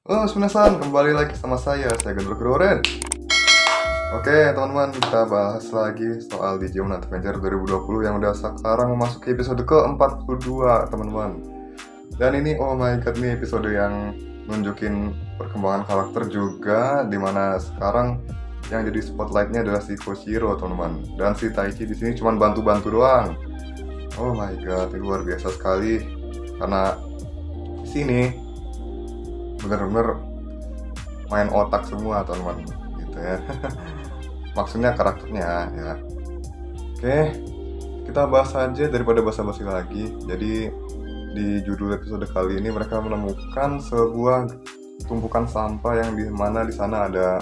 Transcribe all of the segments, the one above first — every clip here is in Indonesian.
Halo minasan, kembali lagi sama saya Gendro Kuroren. Oke teman-teman, kita bahas lagi soal Digimon Adventure 2020 yang udah sekarang memasuki episode ke-42 teman-teman. Dan ini oh my god, nih episode yang nunjukin perkembangan karakter juga, dimana sekarang yang jadi spotlightnya adalah si Koshiro teman-teman. Dan si Taichi di sini cuma bantu-bantu doang. Oh my god, ini luar biasa sekali karena di sini bener-bener main otak semua teman-teman gitu ya. Maksudnya karakternya ya. Oke, kita bahas aja daripada basa-basi lagi. Jadi di judul episode kali ini mereka menemukan sebuah tumpukan sampah yang di mana di sana ada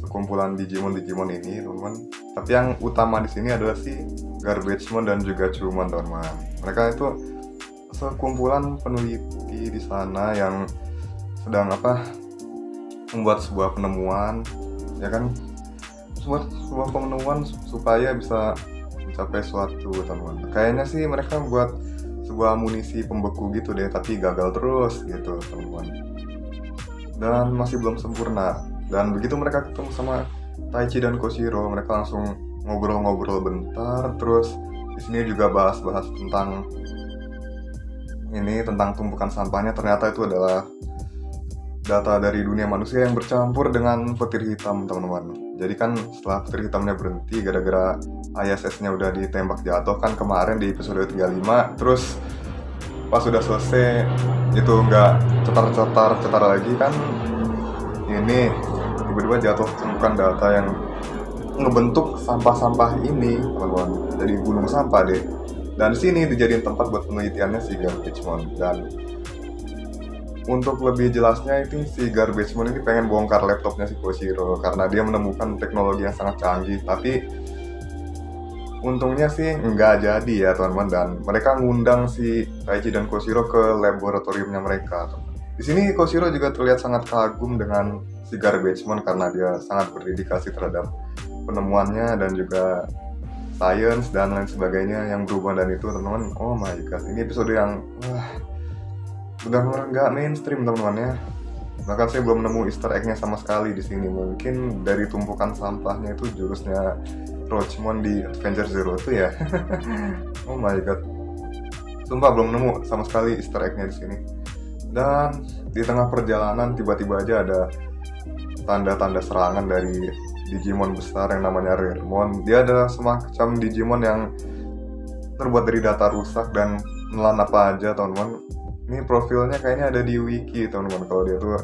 sekumpulan Digimon ini teman-teman. Tapi yang utama di sini adalah si Garbagemon dan juga Chumon teman-teman. Mereka itu sekumpulan peneliti di sana yang sedang membuat sebuah penemuan, ya kan, sebuah penemuan supaya bisa mencapai suatu teman-teman. Kayaknya sih mereka buat sebuah amunisi pembeku gitu deh, tapi gagal terus gitu teman-teman. Dan masih belum sempurna. Dan begitu mereka ketemu sama Taichi dan Koshiro, mereka langsung ngobrol-ngobrol bentar. Terus di sini juga bahas-bahas tentang tumpukan sampahnya. Ternyata itu adalah data dari dunia manusia yang bercampur dengan petir hitam teman-teman. Jadi kan setelah petir hitamnya berhenti gara-gara ISS-nya udah ditembak jatuh kan kemarin di episode 35, terus pas sudah selesai itu nggak cetar lagi kan, ini tiba-tiba jatuh tumpukan data yang ngebentuk sampah-sampah ini teman-teman, jadi gunung sampah deh. Dan sini dijadiin tempat buat penelitiannya si Garbagemon. Dan untuk lebih jelasnya itu si Garbagemon ini pengen bongkar laptopnya si Koshiro karena dia menemukan teknologi yang sangat canggih, tapi untungnya sih nggak jadi ya teman-teman. Dan mereka ngundang si Taichi dan Koshiro ke laboratoriumnya mereka. Di sini Koshiro juga terlihat sangat kagum dengan si Garbagemon karena dia sangat berdedikasi terhadap penemuannya dan juga science dan lain sebagainya yang berhubungan dan itu teman-teman. Oh my god, ini episode yang benar-benar nggak mainstream teman-teman ya. Bahkan saya belum nemu Easter egg-nya sama sekali di sini. Mungkin dari tumpukan sampahnya itu jurusnya Roachmon di Adventure Zero itu ya. Oh my god, sumpah belum nemu sama sekali Easter egg-nya di sini. Dan di tengah perjalanan tiba-tiba aja ada tanda-tanda serangan dari Digimon besar yang namanya Raremon. Dia adalah semacam Digimon yang terbuat dari data rusak dan menelan apa aja teman-teman. Ini profilnya kayaknya ada di wiki teman-teman, kalau dia tuh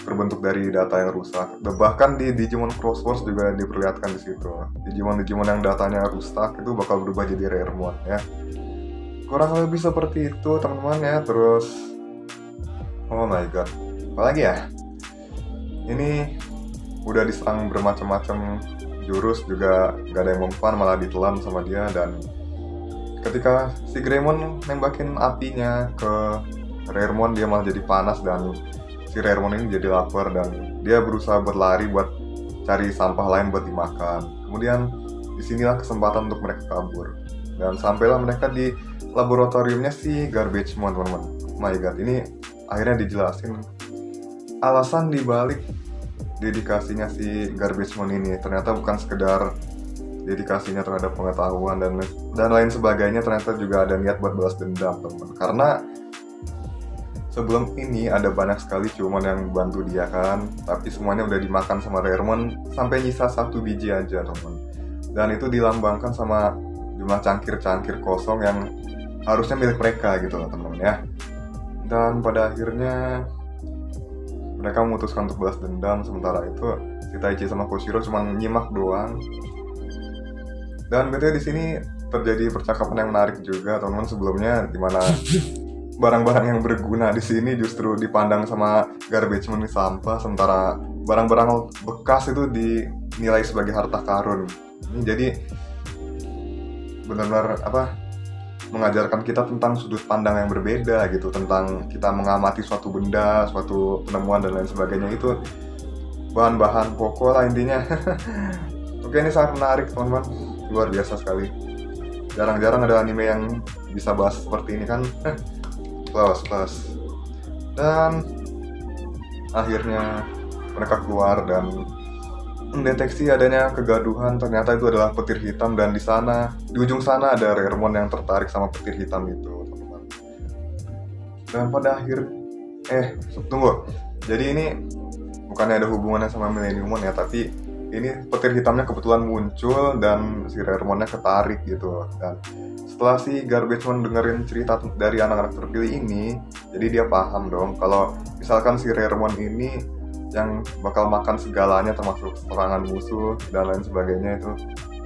terbentuk dari data yang rusak. Bahkan di Digimon Cross Wars juga diperlihatkan di situ. Digimon yang datanya rusak itu bakal berubah jadi Raremon ya. Kurang lebih seperti itu teman-teman ya. Terus oh my god, apalagi ya? Ini udah diserang bermacam-macam jurus juga gak ada yang mempan, malah ditelan sama dia. Dan ketika si Greymon nembakin apinya ke Raremon, dia malah jadi panas dan si Raremon ini jadi lapar dan dia berusaha berlari buat cari sampah lain buat dimakan. Kemudian disinilah kesempatan untuk mereka kabur dan sampailah mereka di laboratoriumnya si Garbagemon teman-teman. Oh my god, ini akhirnya dijelasin alasan dibalik dedikasinya si Garbagemon ini. Ternyata bukan sekedar dedikasinya terhadap pengetahuan dan lain sebagainya, ternyata juga ada niat buat balas dendam teman. Karena sebelum ini ada banyak sekali Chumon yang bantu dia kan, tapi semuanya udah dimakan sama Raremon sampai nyisa 1 biji aja teman. Dan itu dilambangkan sama jumlah cangkir-cangkir kosong yang harusnya milik mereka gitu loh teman-teman ya. Dan pada akhirnya mereka memutuskan untuk balas dendam, sementara itu si Taichi sama Koshiro cuma nyimak doang. Dan betul di sini terjadi percakapan yang menarik juga teman-teman sebelumnya, dimana barang-barang yang berguna di sini justru dipandang sama Garbagemon ini sampah, sementara barang-barang bekas itu dinilai sebagai harta karun. Ini jadi benar-benar mengajarkan kita tentang sudut pandang yang berbeda gitu, tentang kita mengamati suatu benda, suatu penemuan dan lain sebagainya. Itu bahan-bahan pokok lah intinya. Oke, ini sangat menarik teman-teman, luar biasa sekali. Jarang-jarang ada anime yang bisa bahas seperti ini kan. Plus. Dan akhirnya mereka keluar dan mendeteksi adanya kegaduhan. Ternyata itu adalah petir hitam, dan di sana, di ujung sana ada Reremon yang tertarik sama petir hitam itu, teman-teman. Dan pada akhir tunggu. Jadi ini bukannya ada hubungannya sama Millenniumon ya, tapi ini petir hitamnya kebetulan muncul dan si Reremonnya ketarik gitu. Dan setelah si Garbagemon dengerin cerita dari anak-anak terpilih ini, jadi dia paham dong kalau misalkan si Reremon ini yang bakal makan segalanya, termasuk serangan musuh dan lain sebagainya, itu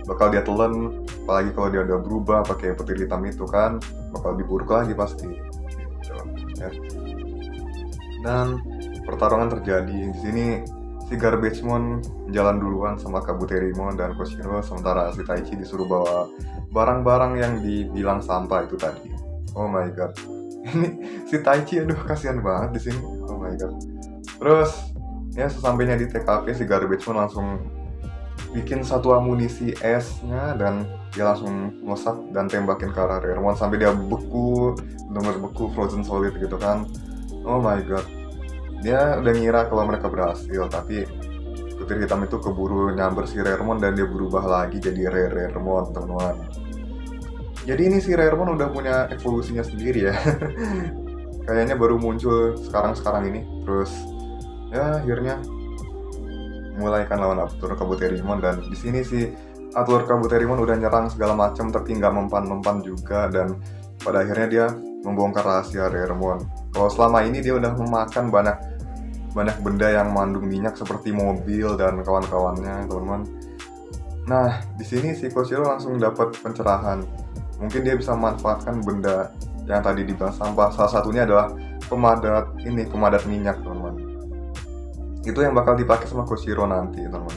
bakal dia telan. Apalagi kalau dia udah berubah pakai petir hitam itu kan, bakal diburuk lagi pasti gitu, ya. Dan pertarungan terjadi di sini. Si Garbagemon jalan duluan sama Kabuterimon dan Koshiro, sementara si Taichi disuruh bawa barang-barang yang dibilang sampah itu tadi. Oh my god. Ini si Taichi, aduh kasihan banget di sini. Oh my god. Terus ya sesampainya di TKP, si Garbagemon langsung bikin satu amunisi esnya dan dia langsung ngesak dan tembakin ke arah Reremon sampai dia beku, bener-bener beku, frozen solid gitu kan. Oh my god. Dia udah ngira kalau mereka berhasil, tapi petir hitam itu keburu nyamber si Reremon dan dia berubah lagi jadi Reremon, teman-teman. Jadi ini si Reremon udah punya evolusinya sendiri ya. Kayaknya baru muncul sekarang ini. Terus ya akhirnya mulai kan lawan Atur Kabuterimon, dan di sini si Atur Kabuterimon udah nyerang segala macam tapi nggak mempan juga, dan pada akhirnya dia membongkar rahasia Reremon. Kalau selama ini dia udah memakan banyak benda yang mengandung minyak seperti mobil dan kawan-kawannya, teman-teman. Nah, di sini si Koshiro langsung dapat pencerahan. Mungkin dia bisa memanfaatkan benda yang tadi dibilang sampah. Salah satunya adalah pemadat minyak, teman-teman. Itu yang bakal dipakai sama Koshiro nanti, teman-teman.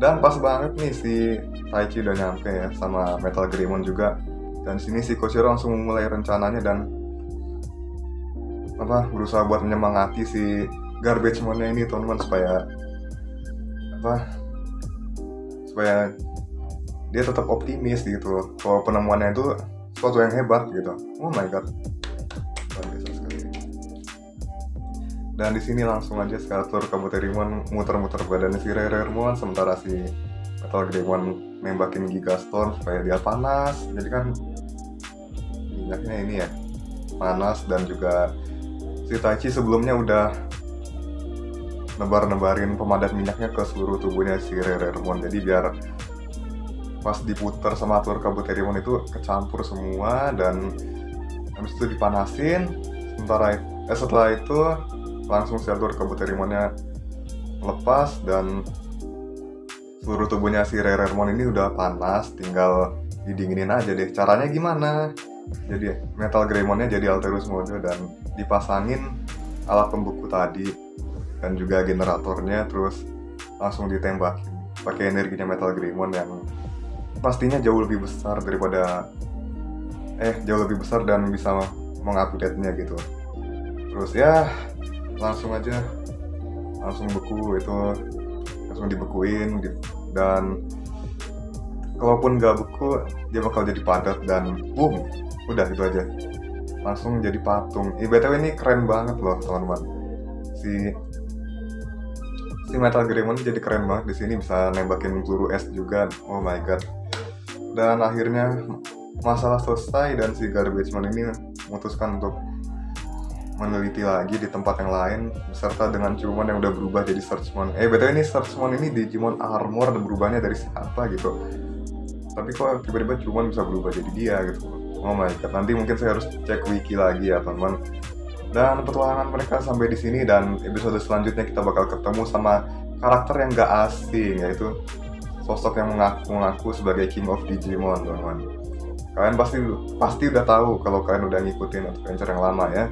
Dan pas banget nih si Taichi udah nyampe ya sama Metal Greymon juga. Dan sini si Koshiro langsung memulai rencananya dan berusaha buat menyemangati si Garbagemonnya ini, teman-teman, supaya dia tetap optimis gitu. Kalau penemuannya itu sesuatu yang hebat gitu. Oh my god, luar biasa sekali. Dan di sini langsung aja si Atur Kabuterimon muter-muter badannya si Reremon, sementara si Metal Greymon nembakin Gigastorm supaya dia panas. Jadi kan minyaknya ini ya panas, dan juga si Taichi sebelumnya udah nebarin pemadat minyaknya ke seluruh tubuhnya si Reremon. Jadi biar pas diputer sama Atur Kabuterimon itu kecampur semua, dan habis itu dipanasin. Setelah itu langsung si Atur Kabuterimonnya lepas dan seluruh tubuhnya si Reremon ini udah panas, tinggal didinginin aja deh. Caranya gimana? Jadi Metal Greymonnya jadi Alterous mode dan dipasangin alat pembeku tadi dan juga generatornya, terus langsung ditembakin pakai energinya Metal Greymon yang pastinya jauh lebih besar dan bisa mengupdate-nya gitu. Terus ya langsung beku itu, langsung dibekuin, dan kalaupun nggak beku dia bakal jadi padat dan boom, udah itu aja, langsung jadi patung. BTW ini keren banget loh, teman-teman. Si Metal Greymon jadi keren banget di sini, bisa nembakin peluru es juga. Oh my god. Dan akhirnya masalah selesai dan si Garbagemon ini memutuskan untuk meneliti lagi di tempat yang lain beserta dengan Cumon yang udah berubah jadi Searchmon. BTW ini Searchmon ini Digimon Armor dan berubahnya dari siapa gitu. Tapi kok tiba-tiba Cumon bisa berubah jadi dia gitu. Oh my god. Nanti mungkin saya harus cek wiki lagi ya, teman-teman. Dan petualangan mereka sampai di sini, dan episode selanjutnya kita bakal ketemu sama karakter yang gak asing, yaitu sosok yang mengaku sebagai King of Digimon, teman-teman. Kalian pasti udah tahu kalau kalian udah ngikutin adventure yang lama ya.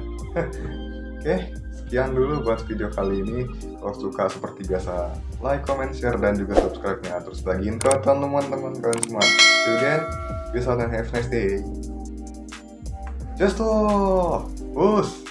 Oke, sekian dulu buat video kali ini. Kalau suka seperti biasa, like, comment, share, dan juga subscribe-nya. Terus bagiin ke teman-teman kalian semua. See you again, peace out and have a nice day. Just us.